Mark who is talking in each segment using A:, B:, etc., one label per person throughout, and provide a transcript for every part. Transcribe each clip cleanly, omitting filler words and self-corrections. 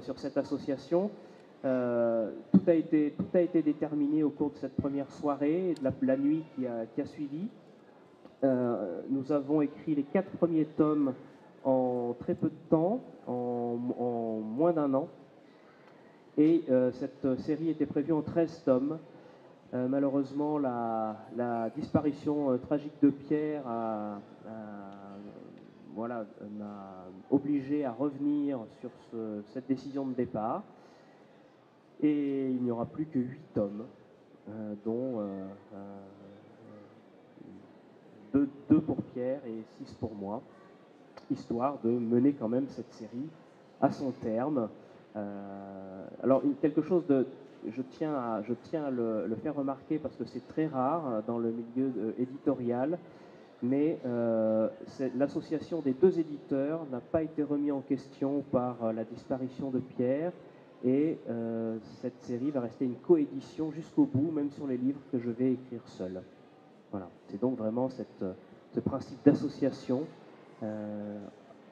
A: sur cette association. Tout a été déterminé au cours de cette première soirée, de la nuit qui a suivi. Nous avons écrit les 4 premiers tomes en très peu de temps, en moins d'1 an. Et cette série était prévue en 13 tomes. Malheureusement, la disparition tragique de Pierre m'a obligé à revenir sur cette décision de départ. Et il n'y aura plus que 8 tomes, dont 2 pour Pierre et 6 pour moi, histoire de mener quand même cette série à son terme. Alors, quelque chose je tiens à le faire remarquer parce que c'est très rare dans le milieu éditorial, mais l'association des 2 éditeurs n'a pas été remise en question par la disparition de Pierre, et cette série va rester une coédition jusqu'au bout, même sur les livres que je vais écrire seul. Voilà, c'est donc vraiment ce principe d'association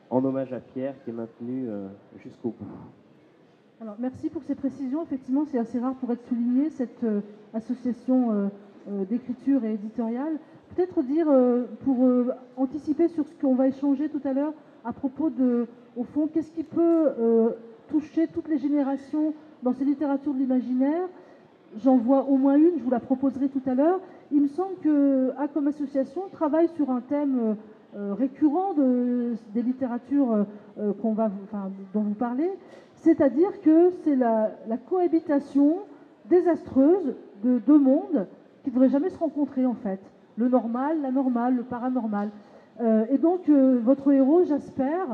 A: en hommage à Pierre qui est maintenu jusqu'au bout.
B: Alors, merci pour ces précisions. Effectivement, c'est assez rare pour être souligné, cette association d'écriture et éditoriale. Peut-être dire, pour anticiper sur ce qu'on va échanger tout à l'heure, à propos de, au fond, qu'est-ce qui peut toucher toutes les générations dans ces littératures de l'imaginaire. J'en vois au moins une, je vous la proposerai tout à l'heure. Il me semble que comme association, travaille sur un thème récurrent des littératures dont vous parlez, c'est-à-dire que c'est la cohabitation désastreuse de 2 mondes qui ne devraient jamais se rencontrer en fait. Le normal, l'anormal, le paranormal. Et donc votre héros, Jasper,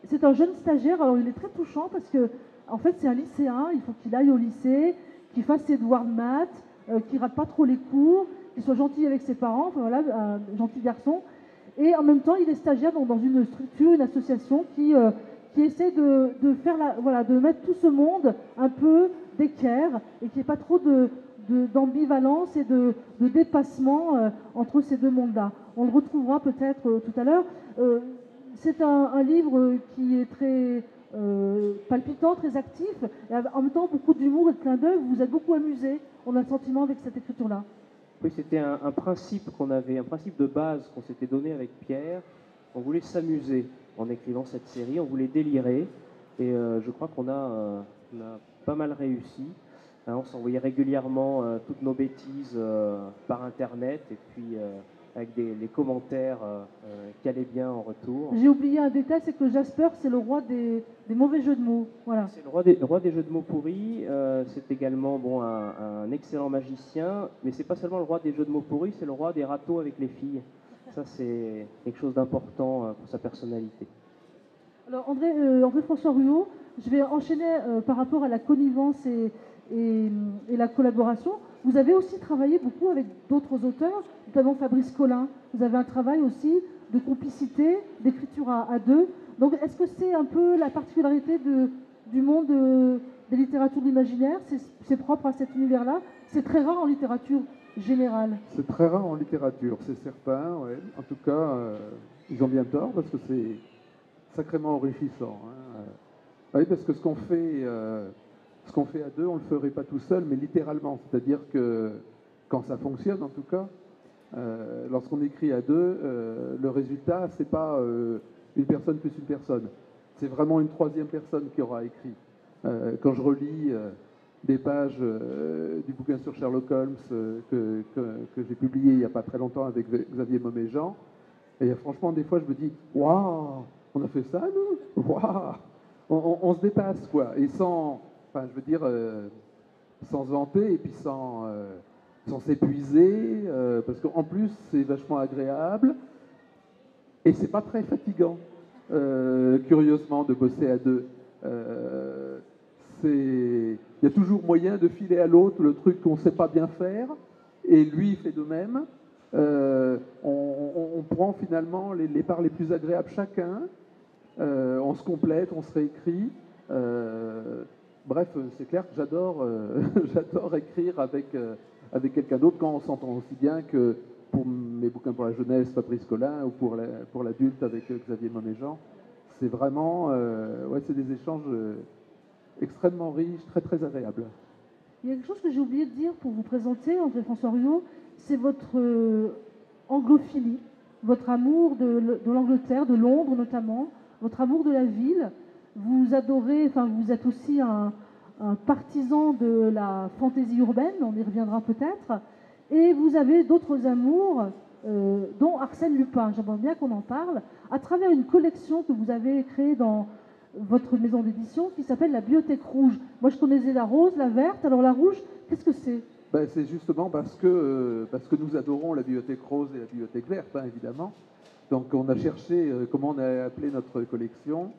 B: c'est un jeune stagiaire. Alors il est très touchant parce que en fait c'est un lycéen, il faut qu'il aille au lycée, qu'il fasse ses devoirs de maths, qu'il rate pas trop les cours, qu'il soit gentil avec ses parents, enfin voilà, un gentil garçon. Et en même temps, il est stagiaire dans une structure, une association qui essaie de faire de mettre tout ce monde un peu d'équerre et qu'il n'y ait pas trop d'ambivalence et de dépassement entre ces 2 mondes-là. On le retrouvera peut-être tout à l'heure. C'est un livre qui est très palpitant, très actif, et en même temps beaucoup d'humour et de clin d'œil. Vous vous êtes beaucoup amusé, on a le sentiment, avec cette écriture-là.
A: Oui, c'était un principe un principe de base qu'on s'était donné avec Pierre. On voulait s'amuser en écrivant cette série, on voulait délirer, et je crois qu'on a pas mal réussi. On s'envoyait régulièrement toutes nos bêtises par Internet, et puis avec les commentaires qui allaient bien en retour.
B: J'ai oublié un détail, c'est que Jasper, c'est le roi des mauvais jeux de mots. Voilà.
A: C'est le roi des jeux de mots pourris. C'est également un excellent magicien, mais c'est pas seulement le roi des jeux de mots pourris, c'est le roi des râteaux avec les filles. Ça, c'est quelque chose d'important pour sa personnalité.
B: Alors André-François Ruot, je vais enchaîner par rapport à la connivence et la collaboration. Vous avez aussi travaillé beaucoup avec d'autres auteurs, notamment Fabrice Collin. Vous avez un travail aussi de complicité, d'écriture à 2. Donc est-ce que c'est un peu la particularité du monde des littératures de l'imaginaire? C'est propre à cet univers-là? C'est très rare en littérature générale.
C: C'est très rare en littérature, c'est certain. Ouais. En tout cas, ils ont bien tort parce que c'est sacrément enrichissant. Hein. Oui, parce que ce qu'on fait à 2, on ne le ferait pas tout seul, mais littéralement. C'est-à-dire que quand ça fonctionne, en tout cas, lorsqu'on écrit à 2, le résultat, c'est pas une personne plus une personne. C'est vraiment une 3e personne qui aura écrit. Quand je relis des pages du bouquin sur Sherlock Holmes que j'ai publié il n'y a pas très longtemps avec Xavier Moméjean, et franchement, des fois, je me dis, waouh, on a fait ça, nous? Waouh, on se dépasse, quoi. Et sans se vanter et puis sans s'épuiser, parce qu'en plus, c'est vachement agréable et c'est pas très fatigant, curieusement, de bosser à 2. Il y a toujours moyen de filer à l'autre le truc qu'on ne sait pas bien faire, et lui, il fait de même. On prend finalement les parts les plus agréables chacun, on se complète, on se réécrit. Bref, c'est clair que j'adore écrire avec quelqu'un d'autre quand on s'entend aussi bien que pour mes bouquins pour la jeunesse, Fabrice Collin, ou pour l'adulte avec Xavier Moméjean. C'est vraiment, c'est des échanges extrêmement riche, très très agréable.
B: Il y a quelque chose que j'ai oublié de dire pour vous présenter, André-François Ruot, c'est votre anglophilie, votre amour de l'Angleterre, de Londres notamment, votre amour de la ville. Vous adorez, enfin vous êtes aussi un partisan de la fantaisie urbaine, on y reviendra peut-être, et vous avez d'autres amours, dont Arsène Lupin. J'aimerais bien qu'on en parle, à travers une collection que vous avez créée dans votre maison d'édition qui s'appelle la Bibliothèque Rouge. Moi je connaissais la rose, la verte, alors la rouge, qu'est-ce que c'est?
C: Ben, c'est justement parce que nous adorons la bibliothèque rose et la bibliothèque verte, hein, évidemment. Donc on a cherché comment on a appelé notre collection.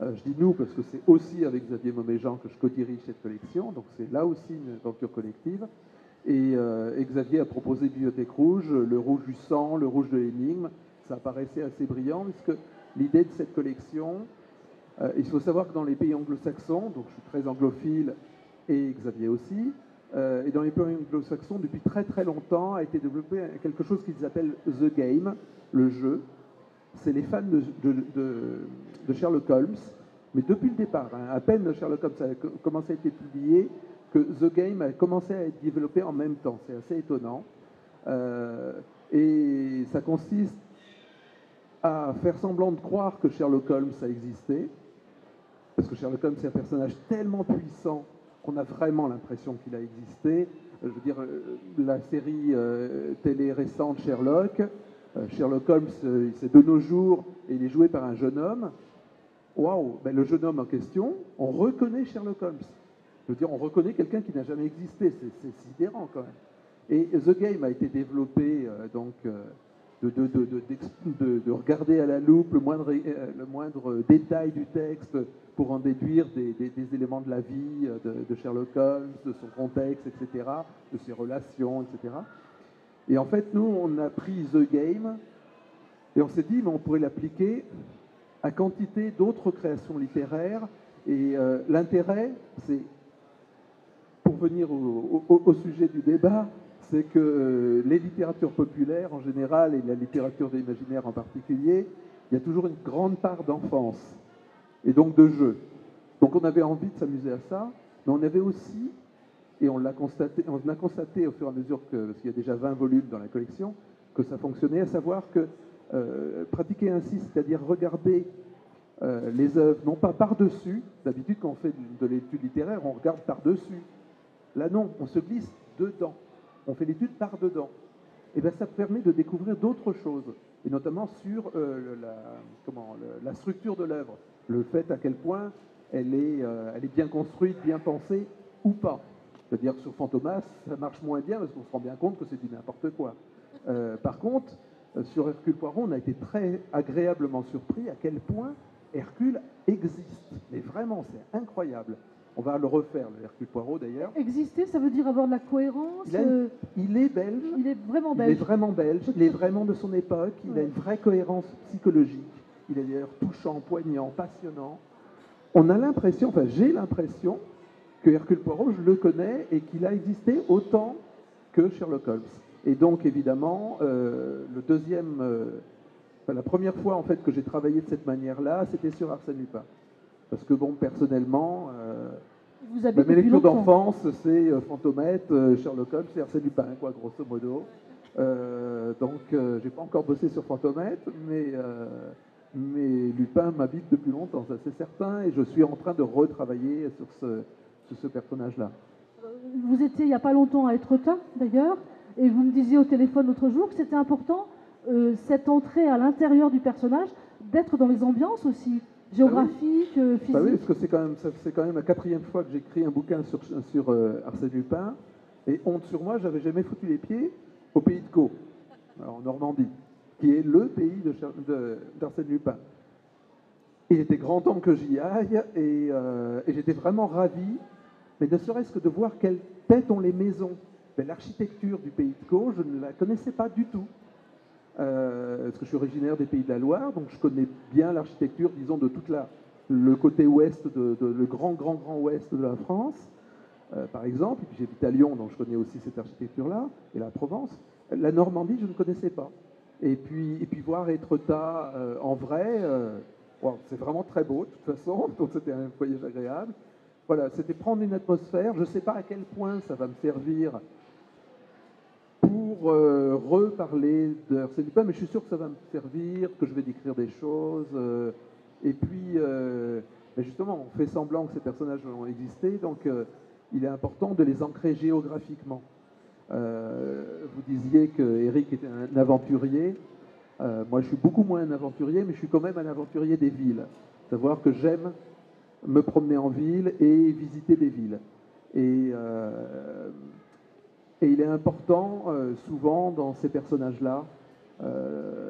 C: Je dis nous parce que c'est aussi avec Xavier Moméjean que je co-dirige cette collection, donc c'est là aussi une aventure collective. Et Xavier a proposé Bibliothèque Rouge, le rouge du sang, le rouge de l'énigme. Ça paraissait assez brillant, puisque l'idée de cette collection, il faut savoir que dans les pays anglo-saxons, donc je suis très anglophile et Xavier aussi, et dans les pays anglo-saxons, depuis très très longtemps, a été développé quelque chose qu'ils appellent The Game, le jeu. C'est les fans de Sherlock Holmes, mais depuis le départ, hein, à peine Sherlock Holmes a commencé à être publié, que The Game a commencé à être développé en même temps. C'est assez étonnant. Et ça consiste à faire semblant de croire que Sherlock Holmes a existé, parce que Sherlock Holmes est un personnage tellement puissant qu'on a vraiment l'impression qu'il a existé. Je veux dire, la série télé récente Sherlock, Sherlock Holmes, c'est de nos jours, et il est joué par un jeune homme. Waouh, ben, le jeune homme en question, on reconnaît Sherlock Holmes. Je veux dire, on reconnaît quelqu'un qui n'a jamais existé, c'est sidérant quand même. Et The Game a été développé de regarder à la loupe le moindre détail du texte pour en déduire des éléments de la vie de Sherlock Holmes, de son contexte, etc., de ses relations, etc. Et en fait, nous, on a pris The Game et on s'est dit, mais on pourrait l'appliquer à quantité d'autres créations littéraires. Et l'intérêt, c'est, pour venir au sujet du débat, c'est que les littératures populaires en général et la littérature de l'imaginaire en particulier, il y a toujours une grande part d'enfance et donc de jeu. Donc on avait envie de s'amuser à ça, mais on avait aussi, et on a constaté au fur et à mesure parce qu'il y a déjà 20 volumes dans la collection, que ça fonctionnait, à savoir que pratiquer ainsi, c'est-à-dire regarder les œuvres, non pas par-dessus, d'habitude quand on fait de l'étude littéraire, on regarde par-dessus. Là non, on se glisse dedans. On fait l'étude par-dedans. Et bien ça permet de découvrir d'autres choses, et notamment sur la structure de l'œuvre, le fait à quel point elle est bien construite, bien pensée, ou pas. C'est-à-dire que sur Fantomas, ça marche moins bien, parce qu'on se rend bien compte que c'est du n'importe quoi. Par contre, sur Hercule Poirot, on a été très agréablement surpris à quel point Hercule existe. Mais vraiment, c'est incroyable. On va le refaire, le Hercule Poirot d'ailleurs.
B: Exister, ça veut dire avoir de la cohérence.
C: Il est belge.
B: Il est vraiment belge.
C: Il est vraiment belge. Il est vraiment de son époque. Il a une vraie cohérence psychologique. Il est d'ailleurs touchant, poignant, passionnant. On a l'impression, enfin j'ai l'impression, que Hercule Poirot, je le connais et qu'il a existé autant que Sherlock Holmes. Et donc évidemment, la première fois en fait que j'ai travaillé de cette manière-là, c'était sur Arsène Lupin. Parce que bon, personnellement, mes lectures d'enfance, c'est Fantomette, Sherlock Holmes et Arsène Lupin, quoi, grosso modo. Donc, j'ai pas encore bossé sur Fantomette, mais Lupin m'habite depuis longtemps, ça c'est certain, et je suis en train de retravailler sur ce personnage-là.
B: Vous étiez il n'y a pas longtemps à Étretat, d'ailleurs, et vous me disiez au téléphone l'autre jour que c'était important, cette entrée à l'intérieur du personnage, d'être dans les ambiances aussi. Géographique, physique.
C: Bah oui, parce que c'est quand même la 4e fois que j'écris un bouquin sur Arsène Lupin. Et honte sur moi, j'avais jamais foutu les pieds au pays de Caux, en Normandie, qui est le pays d'Arsène Lupin. Il était grand temps que j'y aille et j'étais vraiment ravi, mais ne serait-ce que de voir quelle tête ont les maisons. L'architecture du pays de Caux, je ne la connaissais pas du tout. Parce que je suis originaire des Pays de la Loire, donc je connais bien l'architecture, disons, de toute le côté ouest, le grand ouest de la France, par exemple. Et puis j'habite à Lyon, donc je connais aussi cette architecture-là, et la Provence. La Normandie, je ne connaissais pas. Et puis voir Étretat en vrai, wow, c'est vraiment très beau, de toute façon, donc c'était un voyage agréable. Voilà, c'était prendre une atmosphère. Je ne sais pas à quel point ça va me servir pour reparler d'Arsène Lupin, mais je suis sûr que ça va me servir, que je vais décrire des choses. Et puis, ben justement, on fait semblant que ces personnages ont existé, donc il est important de les ancrer géographiquement. Vous disiez que Eric était un aventurier. Moi, je suis beaucoup moins un aventurier, mais je suis quand même un aventurier des villes. Savoir que j'aime me promener en ville et visiter des villes. Et il est important, souvent, dans ces personnages-là,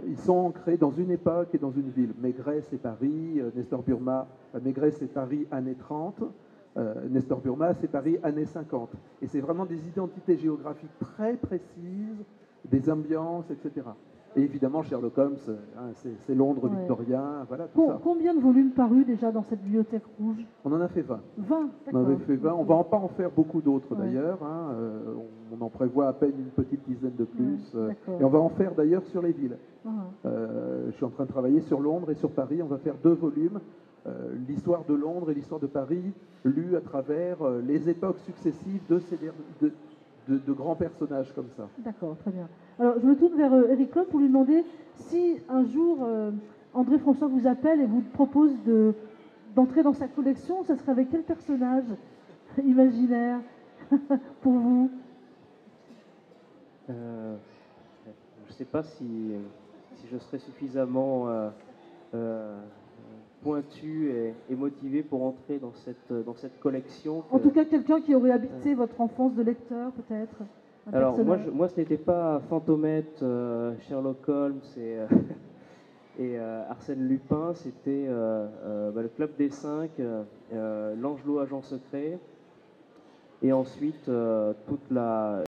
C: ils sont ancrés dans une époque et dans une ville. Maigret, c'est Paris, Nestor Burma, Maigret, c'est Paris, années 30, Nestor Burma, c'est Paris, années 50. Et c'est vraiment des identités géographiques très précises, des ambiances, etc. Et évidemment, Sherlock Holmes, hein, c'est Londres victorien, voilà, tout ça.
B: Combien de volumes parus déjà dans cette bibliothèque rouge?
C: On en a fait 20.
B: 20,
C: On
B: d'accord.
C: en avait fait 20. On va pas en faire beaucoup d'autres
B: Ouais.
C: d'ailleurs. Hein. On en prévoit à peine une petite dizaine de plus.
B: D'accord.
C: Et on va en faire d'ailleurs sur les villes.
B: Ah.
C: Je suis en train de travailler sur Londres et sur Paris. On va faire 2 volumes. L'histoire de Londres et l'histoire de Paris, lues à travers les époques successives de grands personnages comme ça.
B: D'accord, très bien. Alors, je me tourne vers Eric Lhomme pour lui demander si un jour André François vous appelle et vous propose d'entrer dans sa collection, ça serait avec quel personnage imaginaire pour vous?
A: Je ne sais pas si je serais suffisamment pointu et motivé pour entrer dans cette collection.
B: En tout cas, quelqu'un qui aurait habité votre enfance de lecteur, peut-être.
A: Alors, moi, ce n'était pas Fantomette, Sherlock Holmes et Arsène Lupin, c'était le Club des 5, L'Angelot agent secret, et ensuite toute la